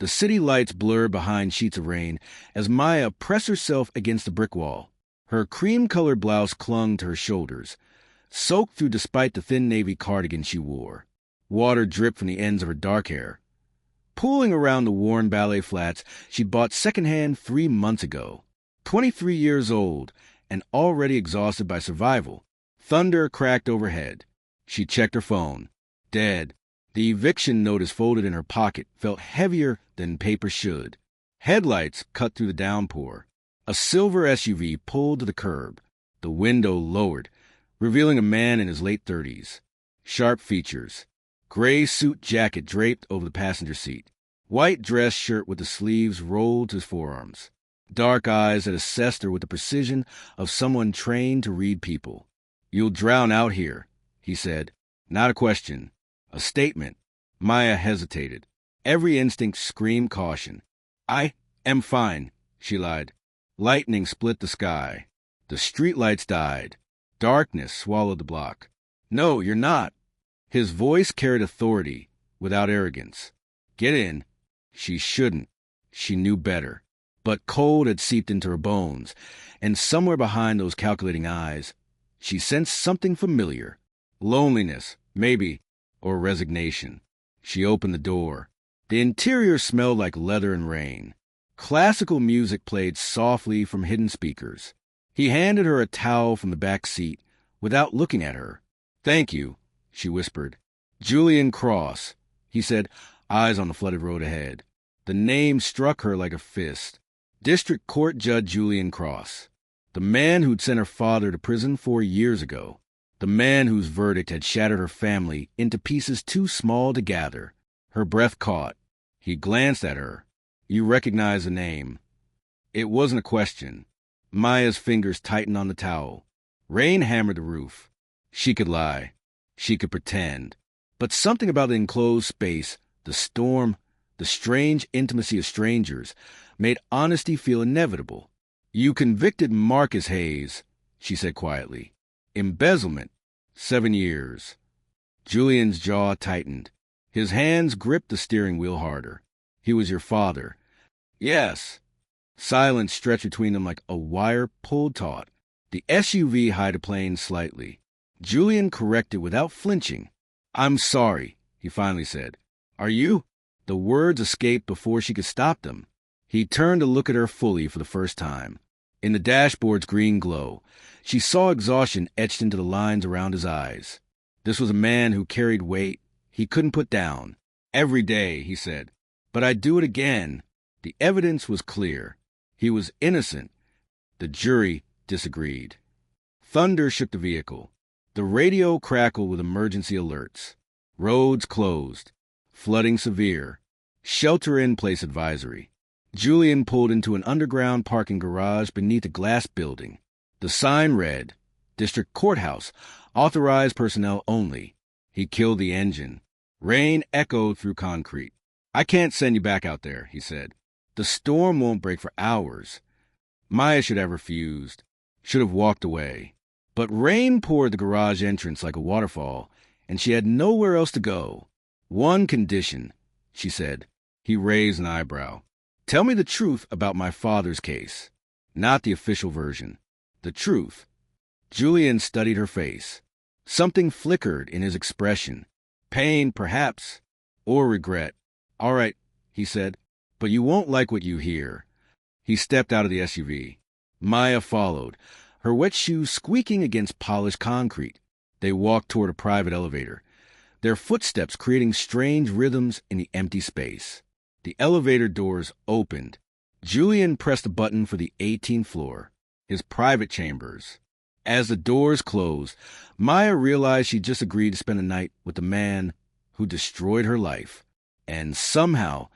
The city lights blurred behind sheets of rain as Maya pressed herself against the brick wall. Her cream-colored blouse clung to her shoulders, soaked through despite the thin navy cardigan she wore. Water dripped from the ends of her dark hair. Pooling around the worn ballet flats she'd bought secondhand 3 months ago. 23 years old and already exhausted by survival, thunder cracked overhead. She checked her phone. Dead. The eviction notice folded in her pocket felt heavier than paper should. Headlights cut through the downpour. A silver SUV pulled to the curb. The window lowered, revealing a man in his late 30s. Sharp features. Gray suit jacket draped over the passenger seat. White dress shirt with the sleeves rolled to his forearms. Dark eyes that assessed her with the precision of someone trained to read people. "You'll drown out here," he said. Not a question. A statement. Maya hesitated. Every instinct screamed caution. "I am fine," she lied. Lightning split the sky. The streetlights died. Darkness swallowed the block. "No, you're not." His voice carried authority, without arrogance. "Get in." She shouldn't. She knew better. But cold had seeped into her bones, and somewhere behind those calculating eyes, she sensed something familiar. Loneliness, maybe, or resignation. She opened the door. The interior smelled like leather and rain. Classical music played softly from hidden speakers. He handed her a towel from the back seat, without looking at her. "Thank you," she whispered. "Julian Cross," he said, eyes on the flooded road ahead. The name struck her like a fist. District Court Judge Julian Cross. The man who'd sent her father to prison 4 years ago. The man whose verdict had shattered her family into pieces too small to gather. Her breath caught. He glanced at her. "You recognize the name." It wasn't a question. Maya's fingers tightened on the towel. Rain hammered the roof. She could lie. She could pretend. But something about the enclosed space, the storm, the strange intimacy of strangers, made honesty feel inevitable. "You convicted Marcus Hayes," she said quietly. "Embezzlement. 7 years. Julian's jaw tightened. His hands gripped the steering wheel harder. "He was your father." "Yes." Silence stretched between them like a wire pulled taut. The SUV hydroplaned slightly. Julian corrected without flinching. "I'm sorry," he finally said. "Are you?" The words escaped before she could stop them. He turned to look at her fully for the first time. In the dashboard's green glow, she saw exhaustion etched into the lines around his eyes. This was a man who carried weight he couldn't put down. "Every day," he said. "But I'd do it again." The evidence was clear. He was innocent. The jury disagreed. Thunder shook the vehicle. The radio crackled with emergency alerts. Roads closed. Flooding severe. Shelter-in-place advisory. Julian pulled into an underground parking garage beneath a glass building. The sign read, "District Courthouse, authorized personnel only." He killed the engine. Rain echoed through concrete. "I can't send you back out there," he said. "The storm won't break for hours." Maya should have refused, should have walked away. But rain poured the garage entrance like a waterfall, and she had nowhere else to go. "One condition," she said. He raised an eyebrow. "Tell me the truth about my father's case." Not the official version. The truth. Julian studied her face. Something flickered in his expression. Pain, perhaps, or regret. "All right," he said, "but you won't like what you hear." He stepped out of the SUV. Maya followed, her wet shoes squeaking against polished concrete. They walked toward a private elevator, their footsteps creating strange rhythms in the empty space. The elevator doors opened. Julian pressed a button for the 18th floor, his private chambers. As the doors closed, Maya realized she'd just agreed to spend the night with the man who destroyed her life. And somehow,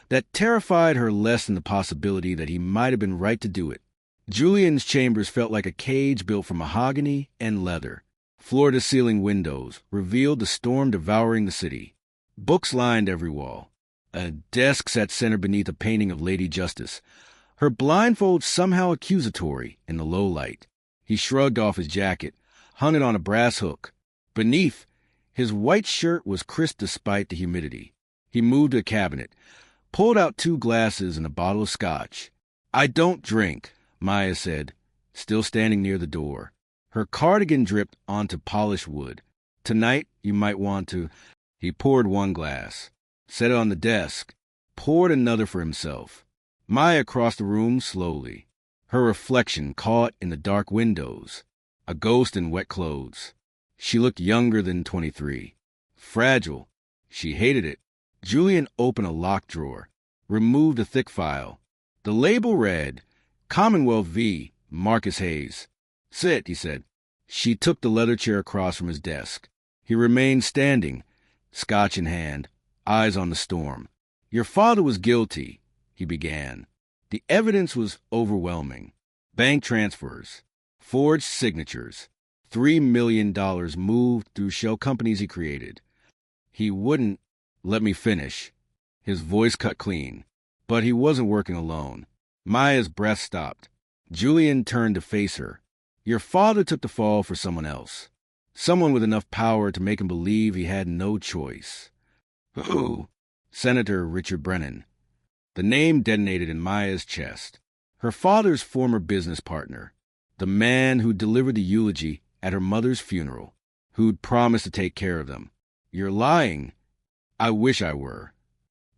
that terrified her less than the possibility that he might have been right to do it. Julian's chambers felt like a cage built from mahogany and leather. Floor-to-ceiling windows revealed the storm devouring the city. Books lined every wall. A desk sat centered beneath a painting of Lady Justice, her blindfold somehow accusatory in the low light. He shrugged off his jacket, hung it on a brass hook. Beneath, his white shirt was crisp despite the humidity. He moved to a cabinet, pulled out 2 glasses and a bottle of scotch. "I don't drink," Maya said, still standing near the door. Her cardigan dripped onto polished wood. "Tonight, you might want to." He poured 1 glass, set it on the desk, poured another for himself. Maya crossed the room slowly, her reflection caught in the dark windows, a ghost in wet clothes. She looked younger than 23. Fragile. She hated it. Julian opened a locked drawer, removed a thick file. The label read, Commonwealth v. Marcus Hayes. "Sit," he said. She took the leather chair across from his desk. He remained standing, scotch in hand, eyes on the storm. "Your father was guilty," he began. The evidence was overwhelming. Bank transfers, forged signatures, $3 million moved through shell companies he created. He wouldn't let me finish. His voice cut clean. But he wasn't working alone. Maya's breath stopped. Julian turned to face her. "Your father took the fall for someone else. Someone with enough power to make him believe he had no choice." "Who?" "Senator Richard Brennan." The name detonated in Maya's chest. Her father's former business partner. The man who delivered the eulogy at her mother's funeral. Who'd promised to take care of them. "You're lying." "I wish I were."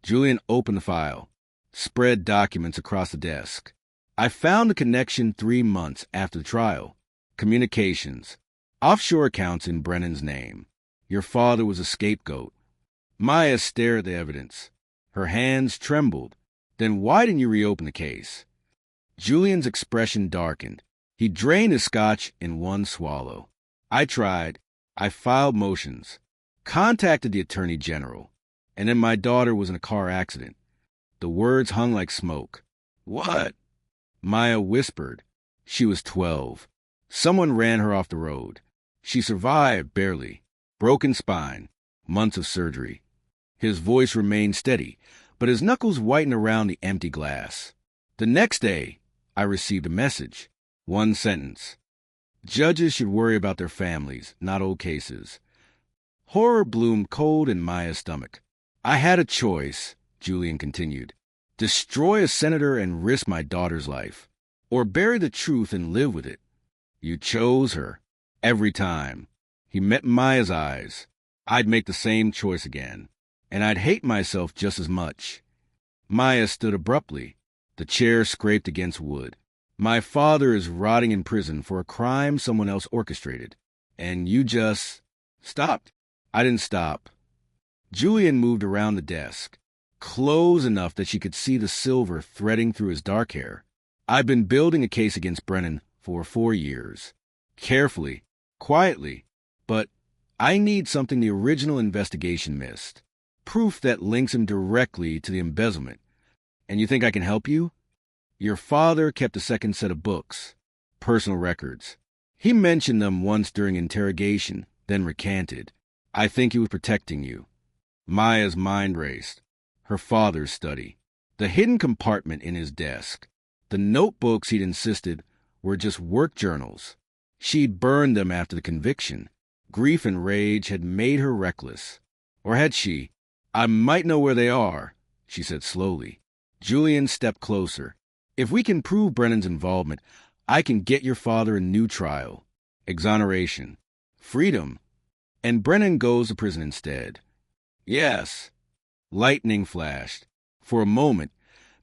Julian opened the file, spread documents across the desk. "I found the connection 3 months after the trial. Communications. Offshore accounts in Brennan's name. Your father was a scapegoat." Maya stared at the evidence. Her hands trembled. "Then why didn't you reopen the case?" Julian's expression darkened. He drained his scotch in 1 swallow. "I tried. I filed motions. Contacted the Attorney General. And then my daughter was in a car accident." The words hung like smoke. "What?" Maya whispered. She was 12. Someone ran her off the road. She survived, barely. Broken spine. Months of surgery. His voice remained steady, but his knuckles whitened around the empty glass. "The next day, I received a message. 1 sentence. Judges should worry about their families, not old cases." Horror bloomed cold in Maya's stomach. "I had a choice," Julian continued. "Destroy a senator and risk my daughter's life. Or bury the truth and live with it. You chose her. Every time." He met Maya's eyes. "I'd make the same choice again. And I'd hate myself just as much." Maya stood abruptly. The chair scraped against wood. "My father is rotting in prison for a crime someone else orchestrated. And you just stopped." "I didn't stop." Julian moved around the desk, close enough that she could see the silver threading through his dark hair. "I've been building a case against Brennan for 4 years. Carefully, quietly. But I need something the original investigation missed. Proof that links him directly to the embezzlement. And you think I can help you?" "Your father kept a second set of books. Personal records. He mentioned them once during interrogation, then recanted. I think he was protecting you." Maya's mind raced. Her father's study. The hidden compartment in his desk. The notebooks he'd insisted were just work journals. She'd burned them after the conviction. Grief and rage had made her reckless. Or had she? "I might know where they are," she said slowly. Julian stepped closer. "If we can prove Brennan's involvement, I can get your father a new trial. Exoneration. Freedom. And Brennan goes to prison instead." "Yes." Lightning flashed. For a moment,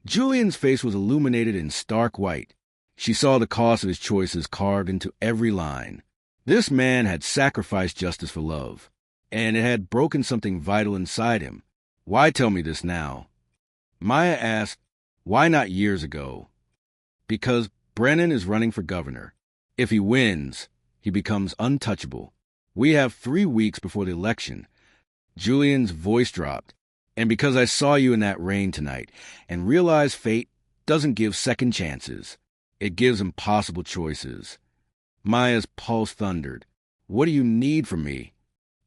Julian's face was illuminated in stark white. She saw the cost of his choices carved into every line. This man had sacrificed justice for love, and it had broken something vital inside him. "Why tell me this now?" Maya asked, "Why not years ago?" "Because Brennan is running for governor. If he wins, he becomes untouchable. We have 3 weeks before the election." Julian's voice dropped. "And because I saw you in that rain tonight and realized fate doesn't give second chances. It gives impossible choices." Maya's pulse thundered. "What do you need from me?"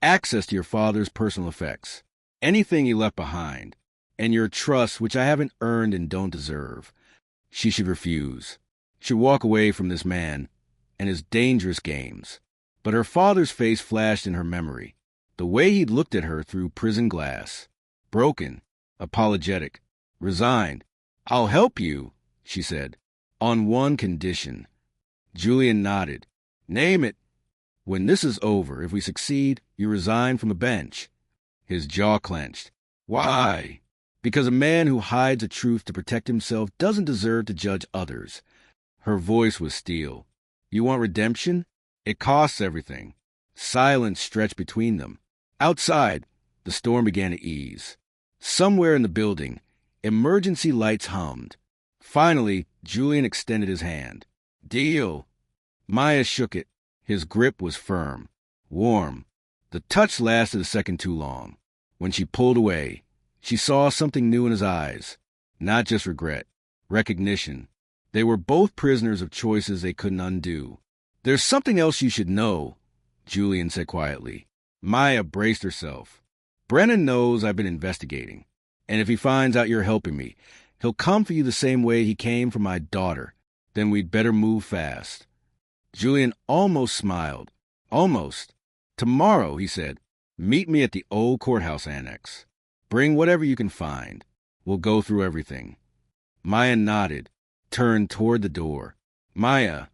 "Access to your father's personal effects. Anything he left behind. And your trust, which I haven't earned and don't deserve." She should refuse. Should walk away from this man and his dangerous games. But her father's face flashed in her memory. The way he'd looked at her through prison glass. Broken, apologetic, Resigned. I'll help you, she said, on one condition. Julian nodded. Name it. When this is over, if we succeed, you resign from the bench. His jaw clenched. Why? Because a man who hides a truth to protect himself doesn't deserve to judge others. Her voice was steel. You want redemption? It costs everything. Silence stretched between them. Outside, the storm began to ease. Somewhere in the building, emergency lights hummed. Finally, Julian extended his hand. Deal. Maya shook it. His grip was firm, warm. The touch lasted a second too long. When she pulled away, she saw something new in his eyes. Not just regret, recognition. They were both prisoners of choices they couldn't undo. There's something else you should know, Julian said quietly. Maya braced herself. Brennan knows I've been investigating, and if he finds out you're helping me, he'll come for you the same way he came for my daughter. Then we'd better move fast. Julian almost smiled. Almost. Tomorrow, he said, meet me at the old courthouse annex. Bring whatever you can find. We'll go through everything. Maya nodded, turned toward the door. Maya.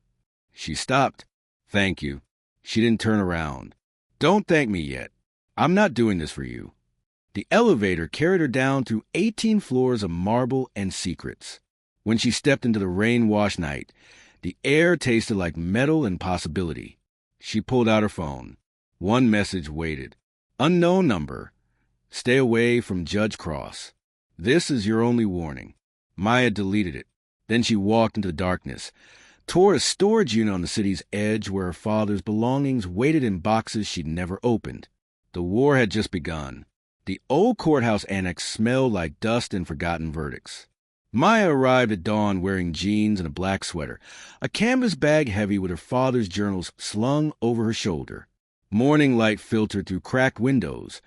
She stopped. Thank you. She didn't turn around. Don't thank me yet. I'm not doing this for you. The elevator carried her down through 18 floors of marble and secrets. When she stepped into the rain-washed night, the air tasted like metal and possibility. She pulled out her phone. One message waited. Unknown number. Stay away from Judge Cross. This is your only warning. Maya deleted it. Then she walked into the darkness, toward a storage unit on the city's edge where her father's belongings waited in boxes she'd never opened. The war had just begun. The old courthouse annex smelled like dust and forgotten verdicts. Maya arrived at dawn wearing jeans and a black sweater, a canvas bag heavy with her father's journals slung over her shoulder. Morning light filtered through cracked windows,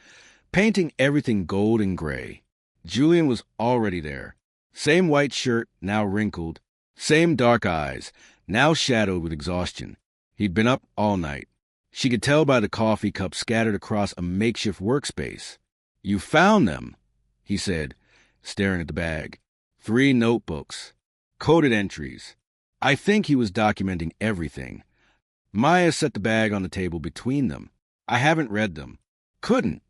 painting everything gold and gray. Julian was already there. Same white shirt, now wrinkled. Same dark eyes, now shadowed with exhaustion. He'd been up all night. She could tell by the coffee cups scattered across a makeshift workspace. You found them, he said, staring at the bag. 3 notebooks. Coded entries. I think he was documenting everything. Maya set the bag on the table between them. I haven't read them. Couldn't.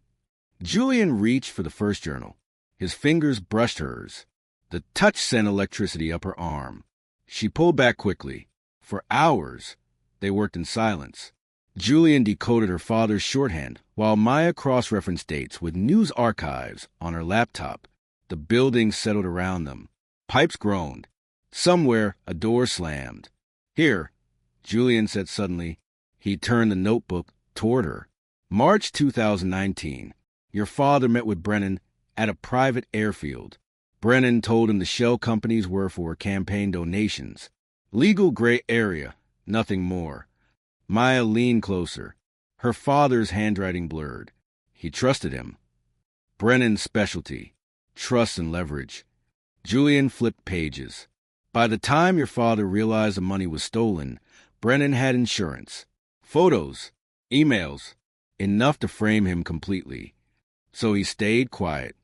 Julian reached for the first journal. His fingers brushed hers. The touch sent electricity up her arm. She pulled back quickly. For hours, they worked in silence. Julian decoded her father's shorthand, while Maya cross-referenced dates with news archives on her laptop. The building settled around them. Pipes groaned. Somewhere, a door slammed. Here, Julian said suddenly. He turned the notebook toward her. March 2019. Your father met with Brennan at a private airfield. Brennan told him the shell companies were for campaign donations. Legal gray area, nothing more. Maya leaned closer. Her father's handwriting blurred. He trusted him. Brennan's specialty. Trust and leverage. Julian flipped pages. By the time your father realized the money was stolen, Brennan had insurance. Photos. Emails. Enough to frame him completely. So he stayed quiet.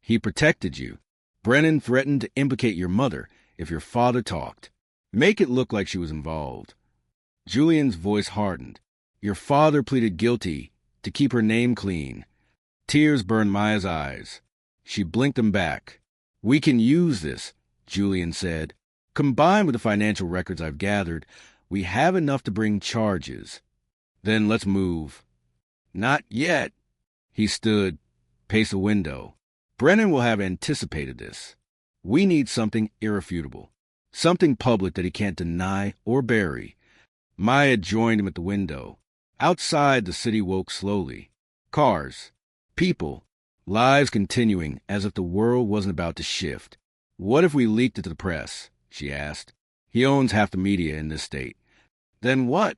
He protected you. Brennan threatened to implicate your mother if your father talked. Make it look like she was involved. Julian's voice hardened. Your father pleaded guilty to keep her name clean. Tears burned Maya's eyes. She blinked them back. We can use this, Julian said. Combined with the financial records I've gathered, we have enough to bring charges. Then let's move. Not yet. He stood, paced the window. Brennan will have anticipated this. We need something irrefutable. Something public that he can't deny or bury. Maya joined him at the window. Outside, the city woke slowly. Cars. People. Lives continuing as if the world wasn't about to shift. What if we leaked it to the press? She asked. He owns half the media in this state. Then what?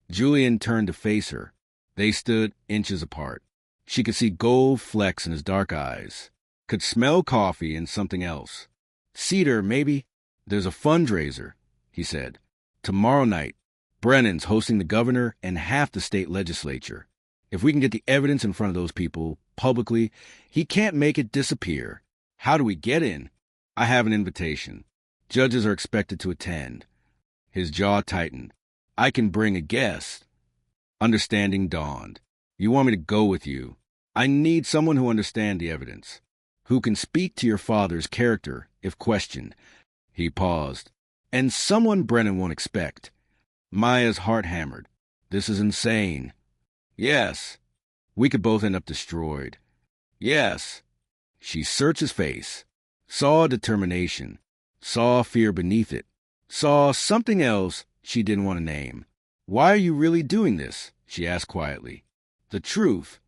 Julian turned to face her. They stood inches apart. She could see gold flecks in his dark eyes. Could smell coffee and something else. Cedar, maybe? There's a fundraiser, he said. Tomorrow night. Brennan's hosting the governor and half the state legislature. If we can get the evidence in front of those people, publicly, he can't make it disappear. How do we get in? I have an invitation. Judges are expected to attend. His jaw tightened. I can bring a guest. Understanding dawned. You want me to go with you? I need someone who understands the evidence, who can speak to your father's character if questioned. He paused. And someone Brennan won't expect. Maya's heart hammered. This is insane. Yes. We could both end up destroyed. Yes. She searched his face, saw determination, saw fear beneath it, saw something else she didn't want to name. Why are you really doing this? She asked quietly. The truth.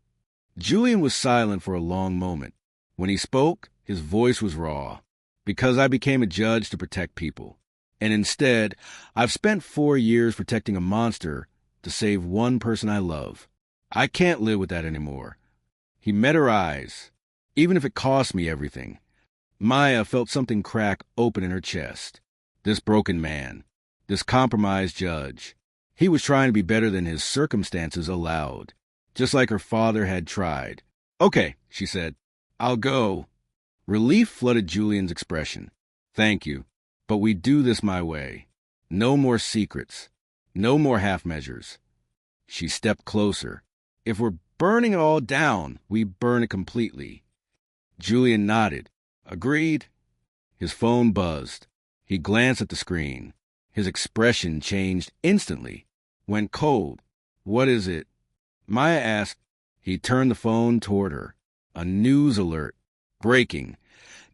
Julian was silent for a long moment. When he spoke, his voice was raw. Because I became a judge to protect people. And instead, I've spent 4 years protecting a monster to save one person I love. I can't live with that anymore. He met her eyes, even if it cost me everything. Maya felt something crack open in her chest. This broken man, this compromised judge, he was trying to be better than his circumstances allowed, just like her father had tried. Okay, she said, I'll go. Relief flooded Julian's expression. Thank you, but we do this my way. No more secrets, no more half measures. She stepped closer. If we're burning it all down, we burn it completely. Julian nodded. Agreed. His phone buzzed. He glanced at the screen. His expression changed instantly. Went cold. What is it? Maya asked. He turned the phone toward her. A news alert. Breaking.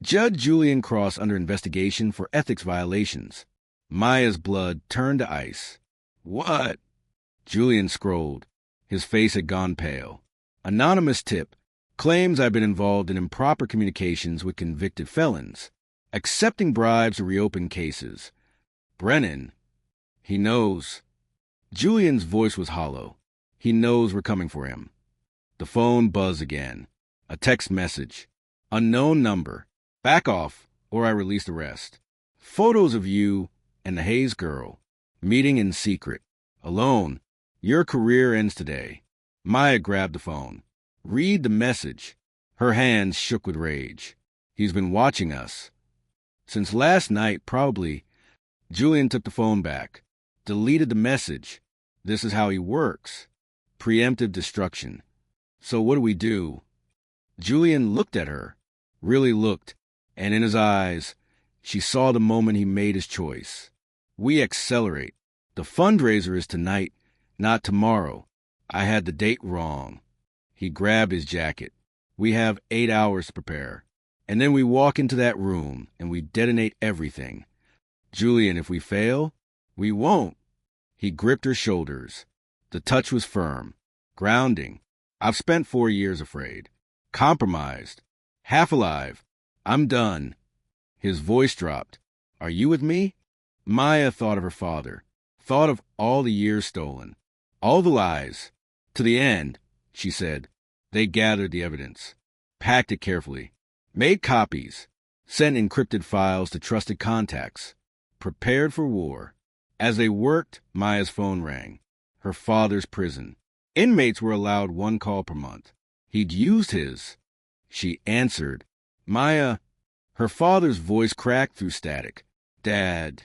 Judge Julian Cross under investigation for ethics violations. Maya's blood turned to ice. What? Julian scrolled. His face had gone pale. Anonymous tip. Claims I've been involved in improper communications with convicted felons. Accepting bribes to reopen cases. Brennan. He knows. Julian's voice was hollow. He knows we're coming for him. The phone buzzed again. A text message. Unknown number. Back off, or I release the rest. Photos of you and the Hayes girl. Meeting in secret. Alone. Your career ends today. Maya grabbed the phone. Read the message. Her hands shook with rage. He's been watching us. Since last night, probably. Julian took the phone back. Deleted the message. This is how he works. Preemptive destruction. So what do we do? Julian looked at her. Really looked. And in his eyes, she saw the moment he made his choice. We accelerate. The fundraiser is tonight, not tomorrow. I had the date wrong. He grabbed his jacket. We have 8 hours to prepare. And then we walk into that room and we detonate everything. Julian, if we fail, we won't. He gripped her shoulders. The touch was firm. Grounding. I've spent 4 years afraid. Compromised. Half alive. I'm done. His voice dropped. Are you with me? Maya thought of her father. Thought of all the years stolen. All the lies. To the end, she said. They gathered the evidence. Packed it carefully. Made copies. Sent encrypted files to trusted contacts. Prepared for war. As they worked, Maya's phone rang. Her father's prison. Inmates were allowed 1 call per month. He'd used his. She answered. Maya. Her father's voice cracked through static. Dad.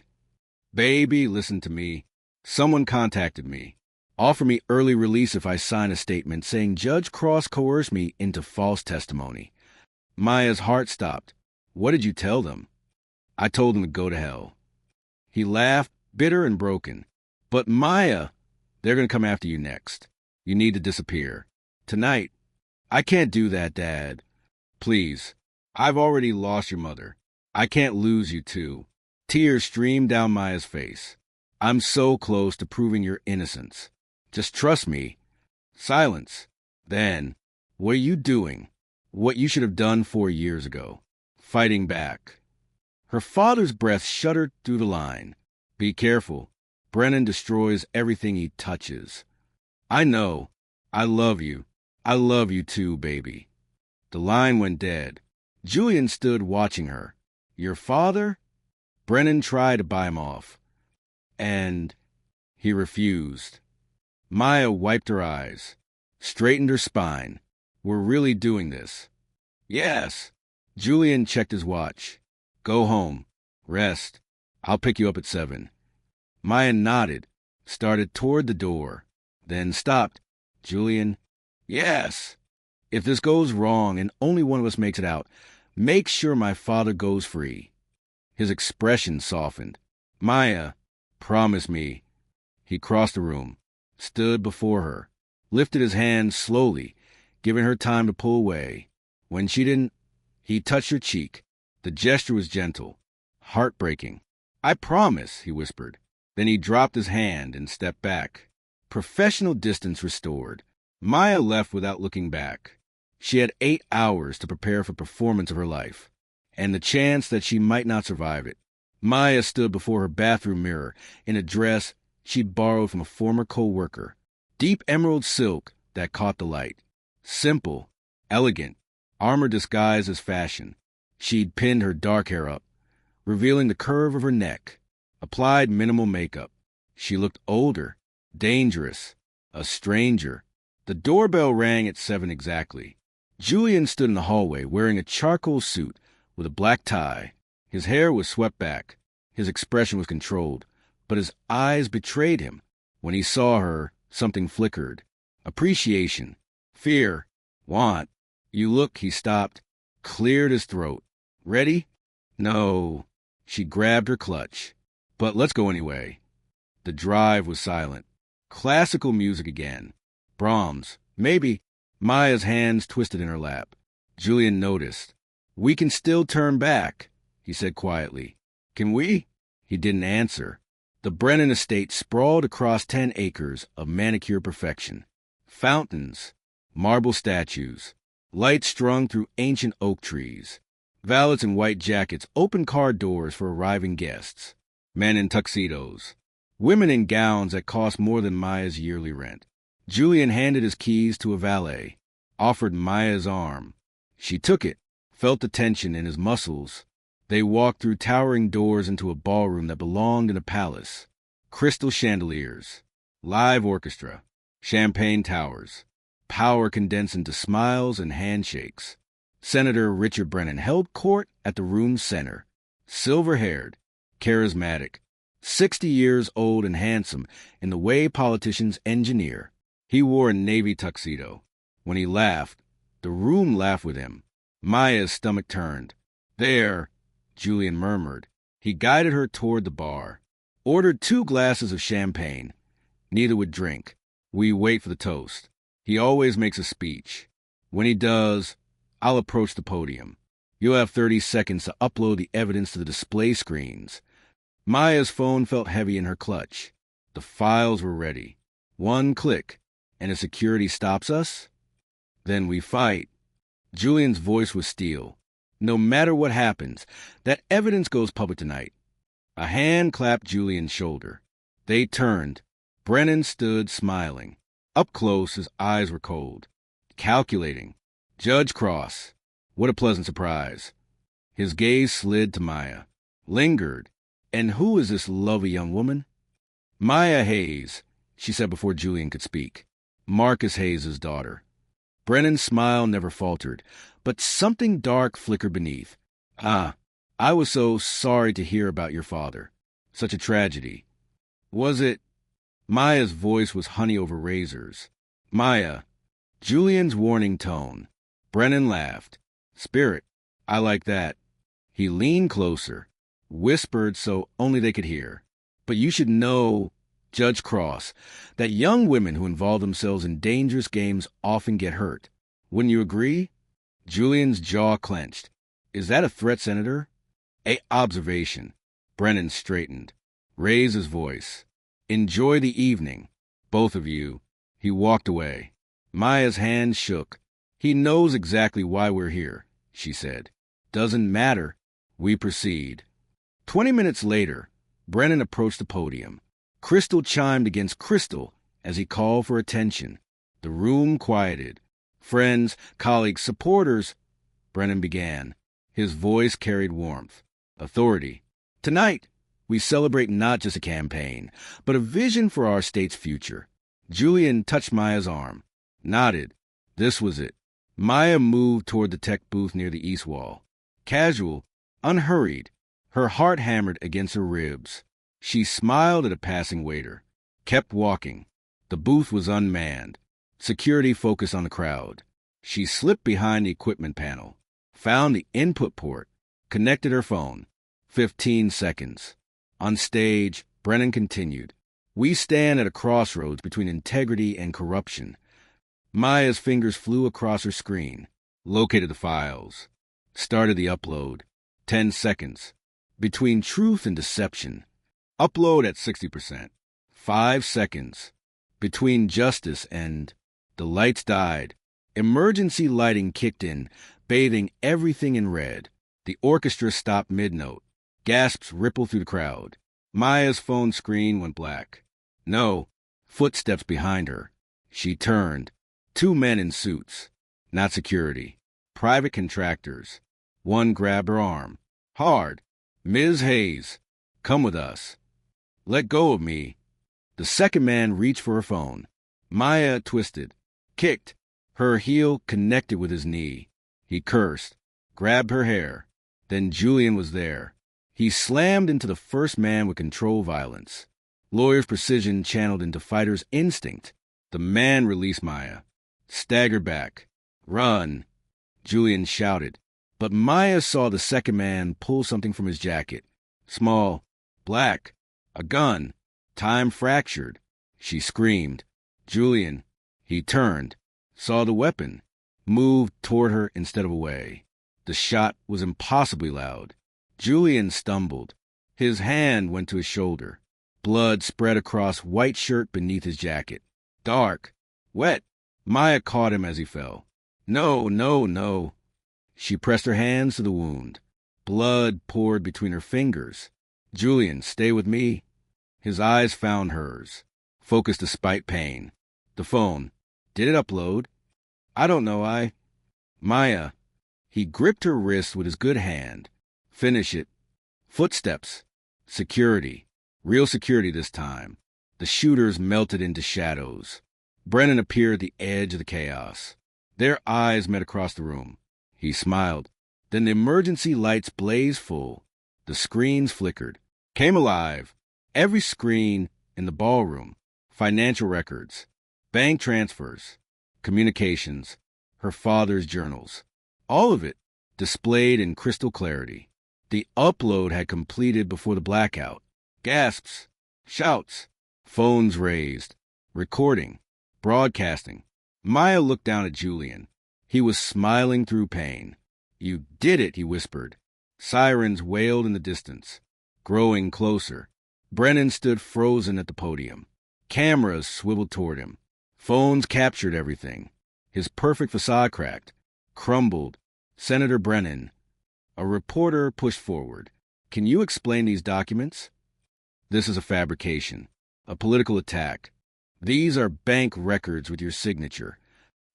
Baby, listen to me. Someone contacted me. Offer me early release if I sign a statement saying Judge Cross coerced me into false testimony. Maya's heart stopped. What did you tell them? I told them to go to hell. He laughed, bitter and broken. But Maya, they're going to come after you next. You need to disappear. Tonight. I can't do that, Dad. Please. I've already lost your mother. I can't lose you too. Tears streamed down Maya's face. I'm so close to proving your innocence. Just trust me. Silence. Then, what are you doing? What you should have done 4 years ago. Fighting back. Her father's breath shuddered through the line. Be careful. Brennan destroys everything he touches. I know. I love you. I love you too, baby. The line went dead. Julian stood watching her. Your father? Brennan tried to buy him off. And he refused. Maya wiped her eyes, straightened her spine. We're really doing this. Yes. Julian checked his watch. Go home. Rest. I'll pick you up at 7. Maya nodded, started toward the door, then stopped. Julian, yes. If this goes wrong and only one of us makes it out, make sure my father goes free. His expression softened. Maya, promise me. He crossed the room, stood before her, lifted his hand slowly, giving her time to pull away. When she didn't, he touched her cheek. The gesture was gentle, heartbreaking. I promise, he whispered. Then he dropped his hand and stepped back. Professional distance restored. Maya left without looking back. She had 8 hours to prepare for the performance of her life, and the chance that she might not survive it. Maya stood before her bathroom mirror in a dress she'd borrowed from a former co-worker. Deep emerald silk that caught the light. Simple, elegant, armor disguised as fashion. She'd pinned her dark hair up, revealing the curve of her neck. Applied minimal makeup. She looked older, dangerous, a stranger. The doorbell rang at 7 exactly. Julian stood in the hallway wearing a charcoal suit with a black tie. His hair was swept back. His expression was controlled, but his eyes betrayed him. When he saw her, something flickered. Appreciation, fear, want. You look, he stopped, cleared his throat. Ready? No. She grabbed her clutch. But let's go anyway. The drive was silent. Classical music again. Brahms, maybe. Maya's hands twisted in her lap. Julian noticed. We can still turn back, he said quietly. Can we? He didn't answer. The Brennan estate sprawled across 10 acres of manicured perfection. Fountains, marble statues, lights strung through ancient oak trees. Valets in white jackets opened car doors for arriving guests. Men in tuxedos. Women in gowns that cost more than Maya's yearly rent. Julian handed his keys to a valet, offered Maya's arm. She took it, felt the tension in his muscles. They walked through towering doors into a ballroom that belonged in a palace. Crystal chandeliers, live orchestra, champagne towers, power condensed into smiles and handshakes. Senator Richard Brennan held court at the room's center. Silver-haired, charismatic, 60 years old and handsome in the way politicians engineer. He wore a navy tuxedo. When he laughed, the room laughed with him. Maya's stomach turned. There, Julian murmured. He guided her toward the bar. Ordered 2 glasses of champagne. Neither would drink. We wait for the toast. He always makes a speech. When he does, I'll approach the podium. You'll have 30 seconds to upload the evidence to the display screens. Maya's phone felt heavy in her clutch. The files were ready. 1 click, and if security stops us, then we fight. Julian's voice was steel. No matter what happens, that evidence goes public tonight. A hand clapped Julian's shoulder. They turned. Brennan stood smiling. Up close, his eyes were cold. Calculating. Judge Cross. What a pleasant surprise. His gaze slid to Maya. Lingered. And who is this lovely young woman? Maya Hayes, she said before Julian could speak. Marcus Hayes' daughter. Brennan's smile never faltered, but something dark flickered beneath. Ah, I was so sorry to hear about your father. Such a tragedy. Was it? Maya's voice was honey over razors. Maya. Julian's warning tone. Brennan laughed. Spirit, I like that. He leaned closer, whispered so only they could hear. But you should know, Judge Cross, that young women who involve themselves in dangerous games often get hurt. Wouldn't you agree? Julian's jaw clenched. Is that a threat, Senator? A observation. Brennan straightened, raised his voice. Enjoy the evening, both of you. He walked away. Maya's hand shook. He knows exactly why we're here, she said. Doesn't matter. We proceed. 20 minutes later, Brennan approached the podium. Crystal chimed against crystal as he called for attention. The room quieted. Friends, colleagues, supporters, Brennan began. His voice carried warmth, authority. Tonight, we celebrate not just a campaign, but a vision for our state's future. Julian touched Maya's arm, nodded. This was it. Maya moved toward the tech booth near the east wall. Casual, unhurried, her heart hammered against her ribs. She smiled at a passing waiter, kept walking. The booth was unmanned. Security focused on the crowd. She slipped behind the equipment panel, found the input port, connected her phone. 15 seconds. On stage, Brennan continued. We stand at a crossroads between integrity and corruption. Maya's fingers flew across her screen, located the files, started the upload. 10 seconds. Between truth and deception. Upload at 60%. 5 seconds. Between justice and... The lights died. Emergency lighting kicked in, bathing everything in red. The orchestra stopped mid-note. Gasps rippled through the crowd. Maya's phone screen went black. No. Footsteps behind her. She turned. 2 men in suits. Not security. Private contractors. One grabbed her arm. Hard. Ms. Hayes, come with us. Let go of me. The second man reached for her phone. Maya twisted. Kicked. Her heel connected with his knee. He cursed. Grabbed her hair. Then Julian was there. He slammed into the first man with control violence. Lawyer's precision channeled into fighter's instinct. The man released Maya. Staggered back. Run. Julian shouted. But Maya saw the second man pull something from his jacket. Small. Black. A gun. Time fractured. She screamed. Julian. He turned. Saw the weapon. Moved toward her instead of away. The shot was impossibly loud. Julian stumbled. His hand went to his shoulder. Blood spread across white shirt beneath his jacket. Dark. Wet. Maya caught him as he fell. No, no, no. She pressed her hands to the wound. Blood poured between her fingers. Julian, stay with me. His eyes found hers. Focused despite pain. The phone. Did it upload? I don't know, Maya. He gripped her wrist with his good hand. Finish it. Footsteps. Security. Real security this time. The shooters melted into shadows. Brennan appeared at the edge of the chaos. Their eyes met across the room. He smiled. Then the emergency lights blazed full. The screens flickered. Came alive. Every screen in the ballroom. Financial records. Bank transfers. Communications. Her father's journals. All of it displayed in crystal clarity. The upload had completed before the blackout. Gasps. Shouts. Phones raised. Recording. Broadcasting. Maya looked down at Julian. He was smiling through pain. You did it, he whispered. Sirens wailed in the distance. Growing closer. Brennan stood frozen at the podium. Cameras swiveled toward him. Phones captured everything. His perfect facade cracked. Crumbled. Senator Brennan. A reporter pushed forward. Can you explain these documents? This is a fabrication. A political attack. These are bank records with your signature.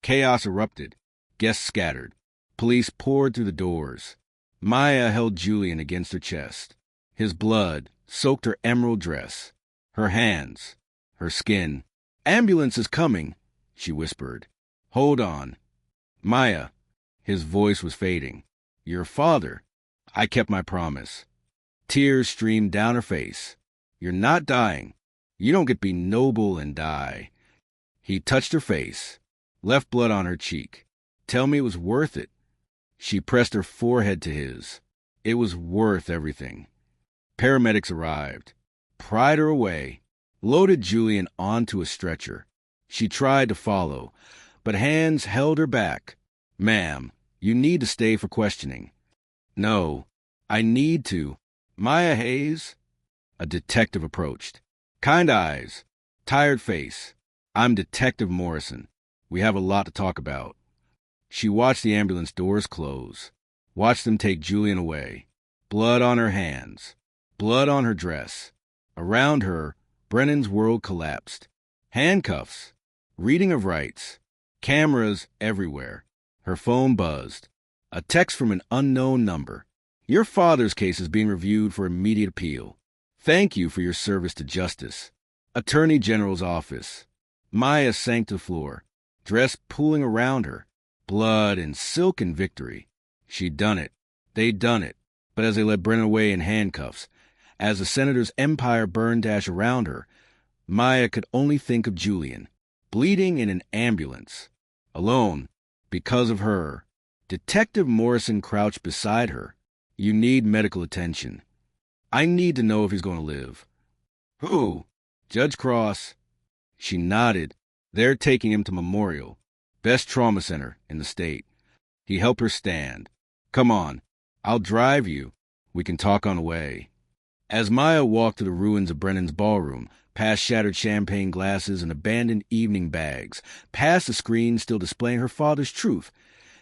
Chaos erupted. Guests scattered. Police poured through the doors. Maya held Julian against her chest. His blood soaked her emerald dress. Her hands. Her skin. Ambulance is coming, she whispered. Hold on. Maya. His voice was fading. Your father. I kept my promise. Tears streamed down her face. You're not dying. You don't get to be noble and die. He touched her face. Left blood on her cheek. Tell me it was worth it. She pressed her forehead to his. It was worth everything. Paramedics arrived. Pried her away. Loaded Julian onto a stretcher. She tried to follow, but hands held her back. Ma'am, you need to stay for questioning. No, I need to. Maya Hayes? A detective approached. Kind eyes. Tired face. I'm Detective Morrison. We have a lot to talk about. She watched the ambulance doors close. Watched them take Julian away. Blood on her hands. Blood on her dress. Around her, Brennan's world collapsed. Handcuffs. Reading of rights. Cameras everywhere. Her phone buzzed. A text from an unknown number. Your father's case is being reviewed for immediate appeal. Thank you for your service to justice. Attorney General's office. Maya sank to the floor, dress pooling around her. Blood and silk and victory. She'd done it. They'd done it, but as they led Brennan away in handcuffs, as the senator's empire burned dash around her, Maya could only think of Julian, bleeding in an ambulance, alone, because of her. Detective Morrison crouched beside her. You need medical attention. I need to know if he's going to live. Who? Judge Cross. She nodded. They're taking him to Memorial, best trauma center in the state. He helped her stand. Come on, I'll drive you. We can talk on the way. As Maya walked to the ruins of Brennan's ballroom, past shattered champagne glasses and abandoned evening bags, past the screen still displaying her father's truth,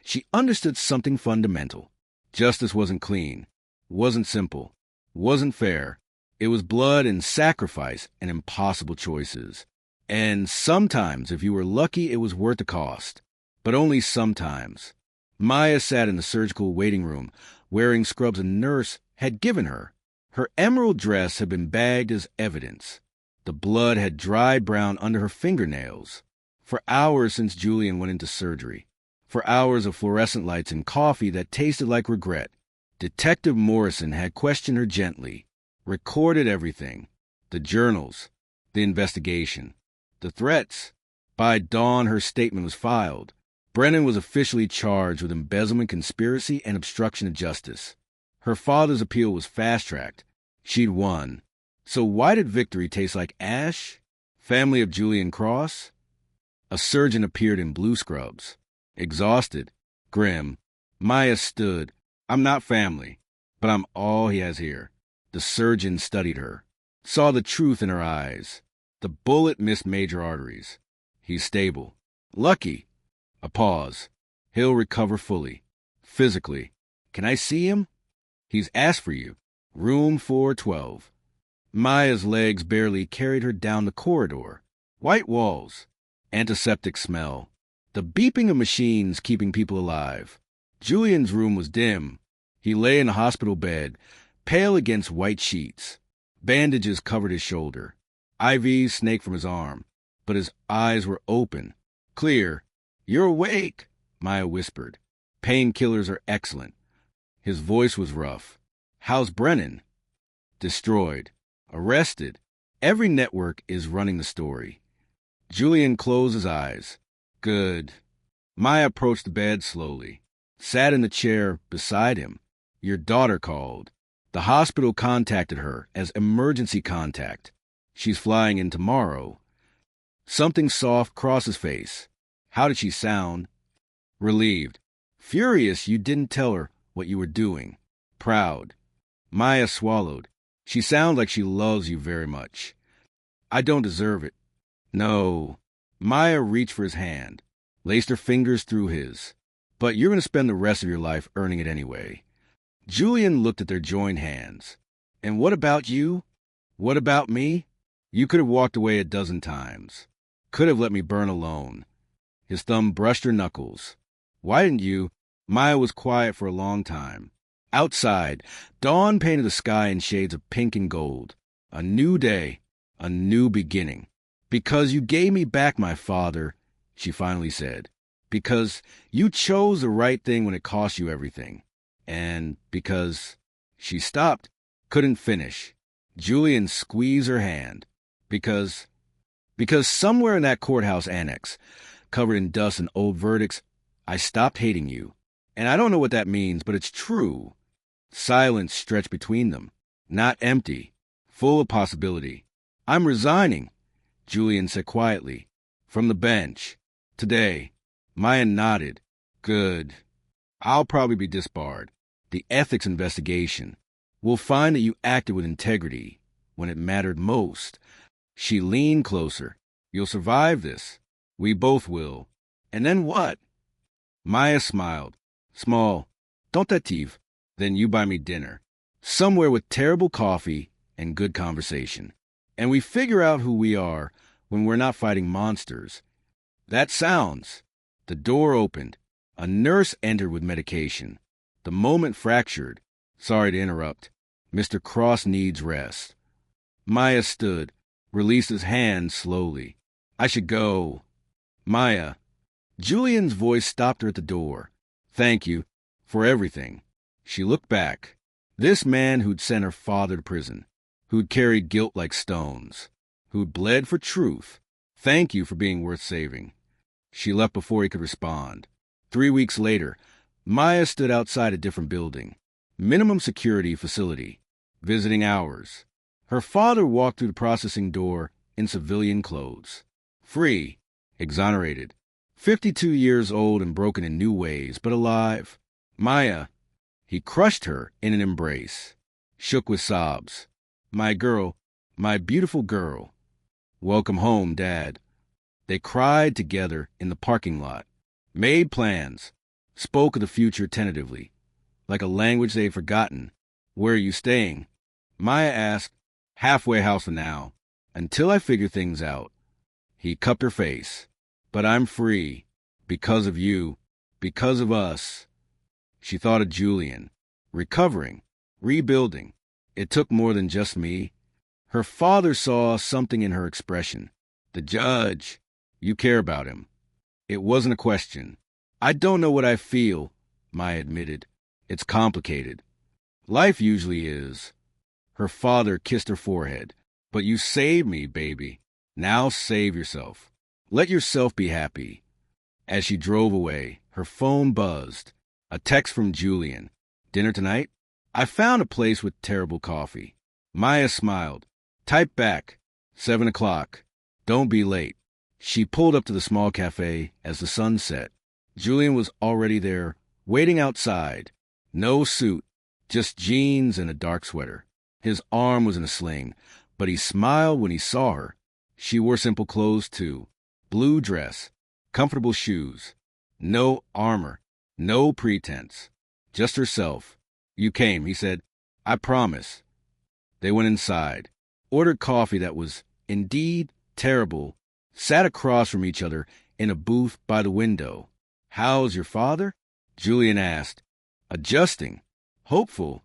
she understood something fundamental. Justice wasn't clean, wasn't simple, wasn't fair. It was blood and sacrifice and impossible choices. And sometimes, if you were lucky, it was worth the cost. But only sometimes. Maya sat in the surgical waiting room, wearing scrubs a nurse had given her. Her emerald dress had been bagged as evidence. The blood had dried brown under her fingernails. For hours since Julian went into surgery. For hours of fluorescent lights and coffee that tasted like regret. Detective Morrison had questioned her gently, recorded everything. The journals, the investigation, the threats. By dawn, her statement was filed. Brennan was officially charged with embezzlement, conspiracy, and obstruction of justice. Her father's appeal was fast-tracked. She'd won. So why did victory taste like ash? Family of Julian Cross? A surgeon appeared in blue scrubs. Exhausted, grim. Maya stood. I'm not family, but I'm all he has here. The surgeon studied her, saw the truth in her eyes. The bullet missed major arteries. He's stable. Lucky. A pause. He'll recover fully. Physically. Can I see him? He's asked for you. Room 412. Maya's legs barely carried her down the corridor. White walls. Antiseptic smell. The beeping of machines keeping people alive. Julian's room was dim. He lay in a hospital bed, pale against white sheets. Bandages covered his shoulder. IVs snaked from his arm. But his eyes were open. Clear. You're awake, Maya whispered. Painkillers are excellent. His voice was rough. How's Brennan? Destroyed. Arrested. Every network is running the story. Julian closed his eyes. Good. Maya approached the bed slowly. Sat in the chair beside him. Your daughter called. The hospital contacted her as emergency contact. She's flying in tomorrow. Something soft crossed his face. How did she sound? Relieved. Furious you didn't tell her what you were doing. Proud. Maya swallowed. She sounds like she loves you very much. I don't deserve it. No. Maya reached for his hand, laced her fingers through his. But you're going to spend the rest of your life earning it anyway. Julian looked at their joined hands. And what about you? What about me? You could have walked away a dozen times. Could have let me burn alone. His thumb brushed her knuckles. Why didn't you? Maya was quiet for a long time. Outside, dawn painted the sky in shades of pink and gold. A new day, a new beginning. Because you gave me back my father, she finally said. Because you chose the right thing when it cost you everything. And because... She stopped, couldn't finish. Julian squeezed her hand. Because somewhere in that courthouse annex, covered in dust and old verdicts, I stopped hating you. And I don't know what that means, but it's true. Silence stretched between them. Not empty. Full of possibility. I'm resigning, Julian said quietly. From the bench. Today. Maya nodded. Good. I'll probably be disbarred. The ethics investigation. We'll find that you acted with integrity when it mattered most. She leaned closer. You'll survive this. We both will. And then what? Maya smiled. Small. Tentative. Then you buy me dinner. Somewhere with terrible coffee and good conversation. And we figure out who we are when we're not fighting monsters. That sounds. The door opened. A nurse entered with medication. The moment fractured. Sorry to interrupt. Mr. Cross needs rest. Maya stood, released his hand slowly. I should go. Maya. Julian's voice stopped her at the door. Thank you for everything. She looked back. This man who'd sent her father to prison, who'd carried guilt like stones, who'd bled for truth. Thank you for being worth saving. She left before he could respond. 3 weeks later, Maya stood outside a different building. Minimum security facility. Visiting hours. Her father walked through the processing door in civilian clothes. Free. Exonerated. 52 years old and broken in new ways, but alive. Maya. He crushed her in an embrace. Shook with sobs. My girl. My beautiful girl. Welcome home, Dad. They cried together in the parking lot. Made plans. Spoke of the future tentatively. Like a language they'd forgotten. Where are you staying? Maya asked. Halfway house for now. Until I figure things out. He cupped her face. But I'm free. Because of you. Because of us. She thought of Julian. Recovering. Rebuilding. It took more than just me. Her father saw something in her expression. The judge. You care about him. It wasn't a question. I don't know what I feel, Maya admitted. It's complicated. Life usually is. Her father kissed her forehead. But you saved me, baby. Now save yourself. Let yourself be happy. As she drove away, her phone buzzed. A text from Julian. Dinner tonight? I found a place with terrible coffee. Maya smiled. Type back. 7 o'clock. Don't be late. She pulled up to the small cafe as the sun set. Julian was already there, waiting outside. No suit, just jeans and a dark sweater. His arm was in a sling, but he smiled when he saw her. She wore simple clothes, too. Blue dress, comfortable shoes. No armor, no pretense. Just herself. You came, he said. I promise. They went inside, ordered coffee that was, indeed, terrible, sat across from each other in a booth by the window. How's your father? Julian asked. Adjusting. Hopeful.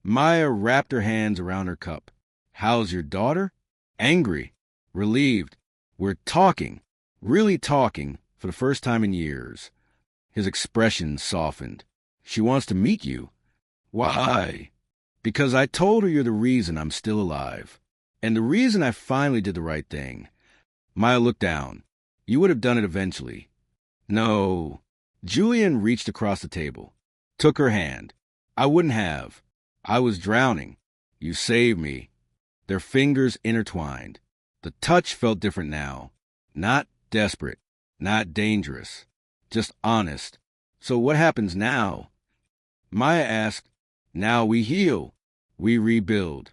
Maya wrapped her hands around her cup. How's your daughter? Angry. Relieved. We're talking. Really talking for the first time in years. His expression softened. She wants to meet you. Why? Because I told her you're the reason I'm still alive. And the reason I finally did the right thing. Maya looked down. You would have done it eventually. No. Julian reached across the table. Took her hand. I wouldn't have. I was drowning. You saved me. Their fingers intertwined. The touch felt different now. Not desperate. Not dangerous. Just honest. So what happens now? Maya asked. Now we heal. We rebuild.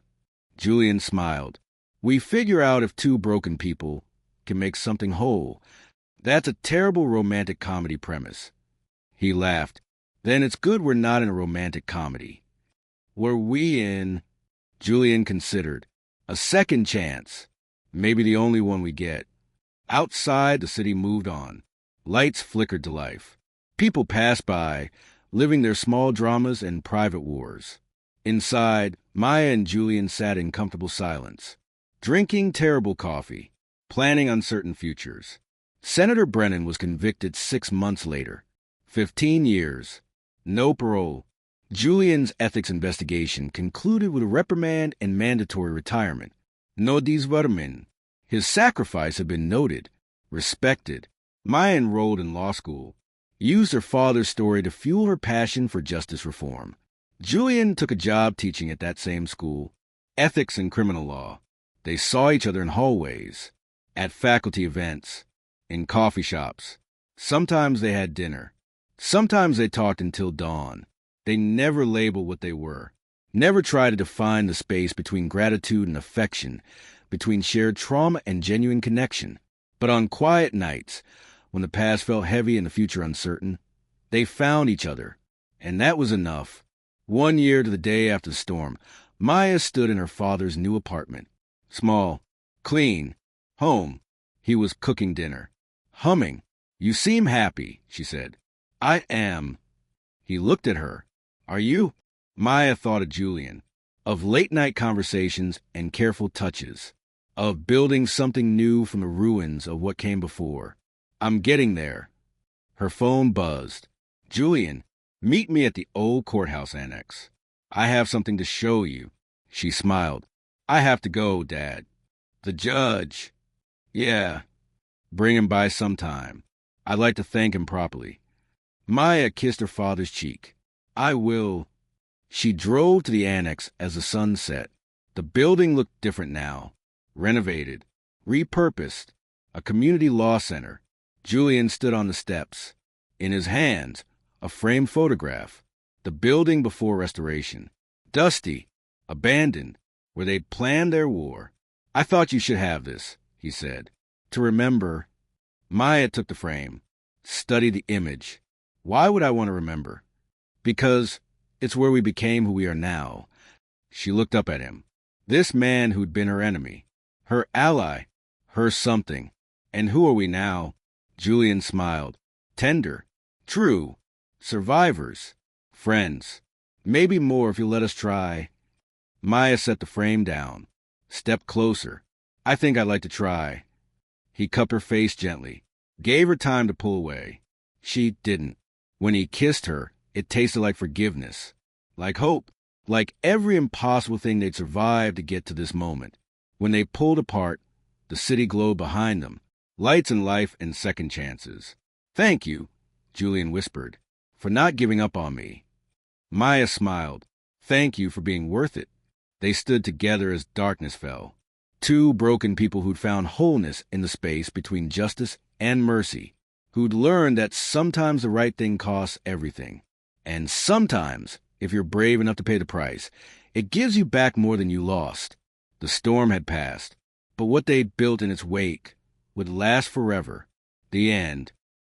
Julian smiled. We figure out if two broken people can make something whole. That's a terrible romantic comedy premise. He laughed. Then it's good we're not in a romantic comedy. Were we in... Julian considered. A second chance. Maybe the only one we get. Outside, the city moved on. Lights flickered to life. People passed by, living their small dramas and private wars. Inside, Maya and Julian sat in comfortable silence, drinking terrible coffee, planning uncertain futures. Senator Brennan was convicted 6 months later. 15 years. No parole. Julian's ethics investigation concluded with a reprimand and mandatory retirement. No disvermin. His sacrifice had been noted, respected. Maya enrolled in law school, used her father's story to fuel her passion for justice reform. Julian took a job teaching at that same school, ethics and criminal law. They saw each other in hallways, at faculty events, in coffee shops. Sometimes they had dinner. Sometimes they talked until dawn. They never labeled what they were, never tried to define the space between gratitude and affection, between shared trauma and genuine connection. But on quiet nights, when the past felt heavy and the future uncertain, they found each other, and that was enough. 1 year to the day after the storm, Maya stood in her father's new apartment. Small, clean, home. He was cooking dinner. Humming. You seem happy, she said. I am. He looked at her. Are you? Maya thought of Julian, of late-night conversations and careful touches, of building something new from the ruins of what came before. I'm getting there. Her phone buzzed. Julian, Meet me at the old courthouse annex. I have something to show you." She smiled. "I have to go, Dad." "The judge." "Yeah, bring him by sometime. I'd like to thank him properly." Maya kissed her father's cheek. "I will." She drove to the annex as the sun set. The building looked different now. Renovated. Repurposed. A community law center. Julian stood on the steps. In his hands, a framed photograph. The building before restoration. Dusty. Abandoned. Where they'd planned their war. "I thought you should have this," he said. "To remember." Maya took the frame. Studied the image. "Why would I want to remember?" "Because it's where we became who we are now." She looked up at him. This man who'd been her enemy. Her ally. Her something. "And who are we now?" Julian smiled. "Tender. True. Survivors. Friends. Maybe more if you'll let us try." Maya set the frame down. Stepped closer. "I think I'd like to try." He cupped her face gently. Gave her time to pull away. She didn't. When he kissed her, it tasted like forgiveness. Like hope. Like every impossible thing they'd survived to get to this moment. When they pulled apart, the city glowed behind them. Lights and life and second chances. "Thank you," Julian whispered, "for not giving up on me." Maya smiled. "Thank you for being worth it." They stood together as darkness fell. Two broken people who'd found wholeness in the space between justice and mercy. Who'd learned that sometimes the right thing costs everything. And sometimes, if you're brave enough to pay the price, it gives you back more than you lost. The storm had passed, but what they'd built in its wake would last forever. The end.